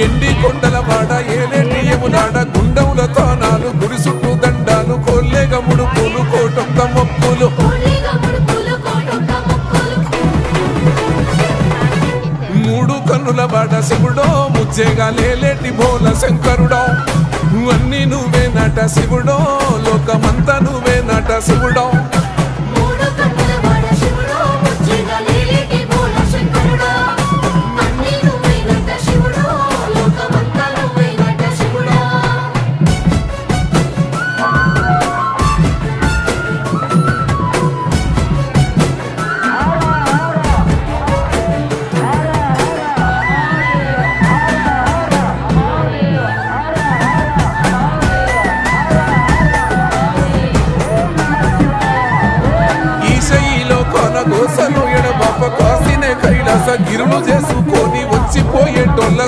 ఎండి కొండల వాడ ఏలేటి యమునాడ గుండముల తానాలు గుడి చుట్టూ దండాలు కోల్లేగ ముడుపులు కోటొక్క మొక్కులు మూడు కన్నుల వాడ శివుడో ముజ్జేగా లేలేటి బోల శంకరుడో అన్ని నువ్వే నట శివుడో లోకమంతా నువ్వే నట శివుడో గోసలు ఎడబాప కాసినే కైలాస గిరులు చేసుకొని వచ్చిపోయేటోళ్ళ